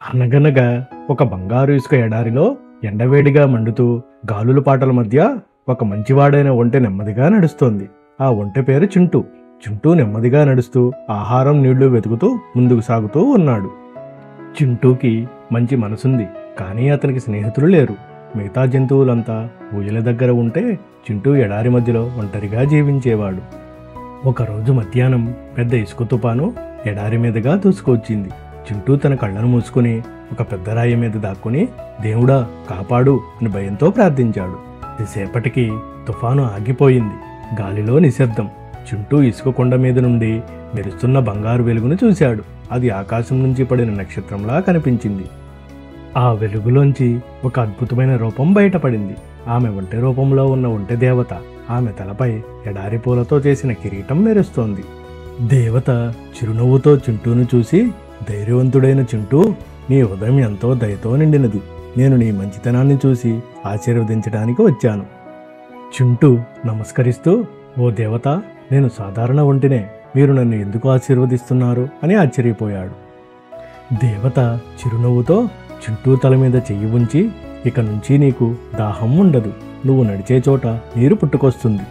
అనగనగా ఒక బంగారు ఇసుక ఎడారిలో ఎండవేడిగా మండుతూ గాలుల పాటల మధ్య ఒక మంచివాడైన ఒంటె నెమ్మదిగా నడుస్తోంది. ఆ ఒంటె పేరు చింటూ. చింటూ నెమ్మదిగా నడుస్తూ ఆహారం నీళ్లు వెతుకుతూ ముందుకు సాగుతూ ఉన్నాడు. చింటూకి మంచి మనసుంది, కానీ అతనికి స్నేహితులు లేరు. మిగతా జంతువులంతా ఊయల దగ్గర ఉంటే చింటూ ఎడారి మధ్యలో ఒంటరిగా జీవించేవాడు. ఒకరోజు మధ్యాహ్నం పెద్ద ఇసుక తుపాను ఎడారి మీదుగా దూసుకొచ్చింది. చింటూ తన కళ్ళను మూసుకుని ఒక పెద్ద రాయి మీద దాక్కుని దేవుడా కాపాడు అని భయంతో ప్రార్థించాడు. సేపటికి తుఫాను ఆగిపోయింది. గాలిలో నిశ్శబ్దం. చింటూ ఇసుక కొండ మీద నుండి మెరుస్తున్న బంగారు వెలుగును చూశాడు. అది ఆకాశం నుంచి పడిన నక్షత్రంలా కనిపించింది. ఆ వెలుగులోంచి ఒక అద్భుతమైన రూపం బయటపడింది. ఆమె ఒంటె రూపంలో ఉన్న ఒంటె దేవత. ఆమె తలపై ఎడారి పూలతో చేసిన కిరీటం మెరుస్తోంది. దేవత చిరునవ్వుతో చింటూను చూసి, ధైర్యవంతుడైన చింటూ, నీ హృదయం ఎంతో దయతో నిండినది. నేను నీ మంచితనాన్ని చూసి ఆశీర్వదించడానికి వచ్చాను. చింటూ నమస్కరిస్తూ, ఓ దేవత, నేను సాధారణ ఒంటినే, మీరు నన్ను ఎందుకు ఆశీర్వదిస్తున్నారు అని ఆశ్చర్యపోయాడు. దేవత చిరునవ్వుతో చింటూ తల మీద చెయ్యి ఉంచి, ఇక నుంచి నీకు దాహం ఉండదు, నువ్వు నడిచే చోట నీరు పుట్టుకొస్తుంది.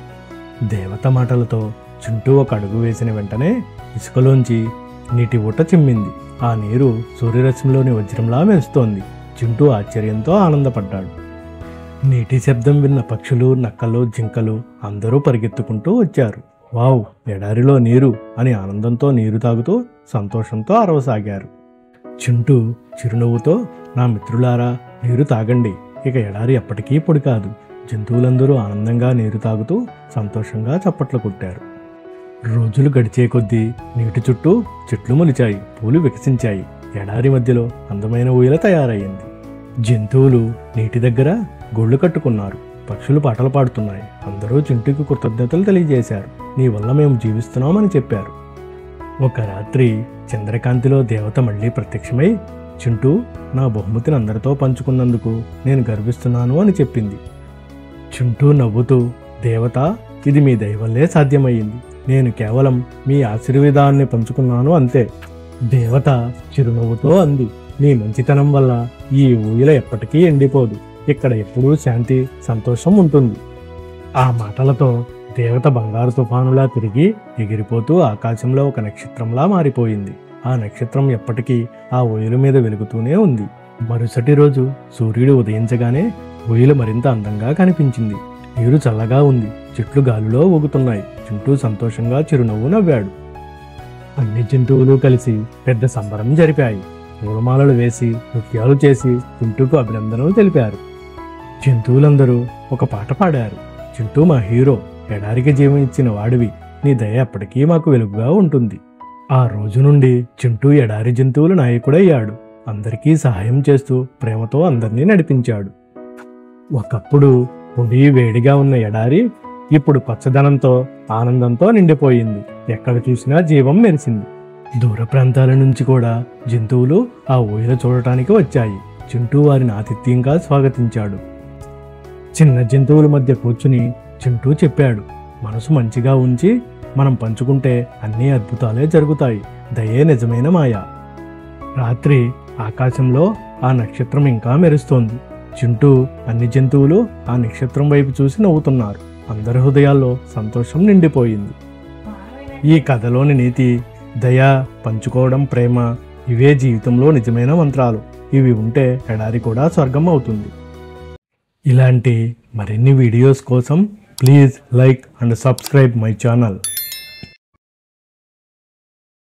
దేవత మాటలతో చింటూ ఒక అడుగు వేసిన వెంటనే ఇసుకలోంచి నీటి ఊట చిమ్మింది. ఆ నీరు సూర్యరశ్మిలోని వజ్రంలా మెరుస్తోంది. చింటూ ఆశ్చర్యంతో ఆనందపడ్డాడు. నీటి శబ్దం విన్న పక్షులు, నక్కలు, జింకలు అందరూ పరిగెత్తుకుంటూ వచ్చారు. వావ్, ఎడారిలో నీరు అని ఆనందంతో నీరు తాగుతూ సంతోషంతో అరవసాగారు. చింటూ చిరునవ్వుతో, నా మిత్రులారా, నీరు తాగండి, ఇక ఎడారి ఎప్పటికీ పొడి కాదు. జంతువులందరూ ఆనందంగా నీరు తాగుతూ సంతోషంగా చప్పట్లు కొట్టారు. రోజులు గడిచే కొద్దీ నీటి చుట్టూ చెట్లు మొలిచాయి, పూలు వికసించాయి. ఎడారి మధ్యలో అందమైన ఊయల తయారయ్యింది. జంతువులు నీటి దగ్గర గూళ్ళు కట్టుకున్నారు. పక్షులు పాటలు పాడుతున్నాయి. అందరూ చింటూకి కృతజ్ఞతలు తెలియజేశారు. నీ వల్ల మేము జీవిస్తున్నామని చెప్పారు. ఒక రాత్రి చంద్రకాంతిలో దేవత మళ్ళీ ప్రత్యక్షమై, చింటూ, నా బహుమతిని అందరితో పంచుకున్నందుకు నేను గర్విస్తున్నాను అని చెప్పింది. చింటూ నవ్వుతూ, దేవత, ఇది మీ దయ వల్లే సాధ్యమయ్యింది. నేను కేవలం మీ ఆశీర్వాదాన్ని పంచుకున్నాను అంతే. దేవత చిరునవ్వుతో అంది, నీ మంచితనం వల్ల ఈ ఊయల ఎప్పటికీ ఎండిపోదు. ఇక్కడ ఎప్పుడూ శాంతి, సంతోషం ఉంటుంది. ఆ మాటలతో దేవత బంగారు తుఫానులా తిరిగి ఎగిరిపోతూ ఆకాశంలో ఒక నక్షత్రంలా మారిపోయింది. ఆ నక్షత్రం ఎప్పటికీ ఆ ఊయల మీద వెలుగుతూనే ఉంది. మరుసటి రోజు సూర్యుడు ఉదయించగానే ఊయల మరింత అందంగా కనిపించింది. నీరు చల్లగా ఉంది. చెట్లు గాలిలో ఊగుతున్నాయి. చింటూ సంతోషంగా చిరునవ్వు నవ్వాడు. అన్ని జంతువులు కలిసి పెద్ద సంబరం జరిపాయి. పూలమాలలు వేసి నృత్యాలు చేసి చింటూకు అభినందనలు తెలిపారు. జంతువులందరూ ఒక పాట పాడారు. చింటూ మా హీరో, ఎడారికి జీవం ఇచ్చిన వాడివి, నీ దయ ఎప్పటికీ మాకు వెలుగుగా ఉంటుంది. ఆ రోజు నుండి చింటూ ఎడారి జంతువుల నాయకుడయ్యాడు. అందరికీ సహాయం చేస్తూ ప్రేమతో అందరినీ నడిపించాడు. ఒకప్పుడు పొడి వేడిగా ఉన్న ఎడారి ఇప్పుడు పచ్చదనంతో, ఆనందంతో నిండిపోయింది. ఎక్కడ చూసినా జీవం మెరిసింది. దూర ప్రాంతాల నుంచి కూడా జంతువులు ఆ ఊయల చూడటానికి వచ్చాయి. చింటూ వారిని ఆతిథ్యంగా స్వాగతించాడు. చిన్న జంతువుల మధ్య కూర్చుని చింటూ చెప్పాడు, మనసు మంచిగా ఉంచి మనం పంచుకుంటే అన్ని అద్భుతాలే జరుగుతాయి. దయే నిజమైన మాయ. రాత్రి ఆకాశంలో ఆ నక్షత్రం ఇంకా మెరుస్తోంది. చింటూ, అన్ని జంతువులు ఆ నక్షత్రం వైపు చూసి నవ్వుతున్నారు. అందరి హృదయాల్లో సంతోషం నిండిపోయింది. ఈ కథలోని నీతి దయ, పంచుకోవడం, ప్రేమ, ఇవే జీవితంలో నిజమైన మంత్రాలు. ఇవి ఉంటే ఎడారి కూడా స్వర్గం అవుతుంది. ఇలాంటి మరిన్ని వీడియోస్ కోసం please like and subscribe my channel.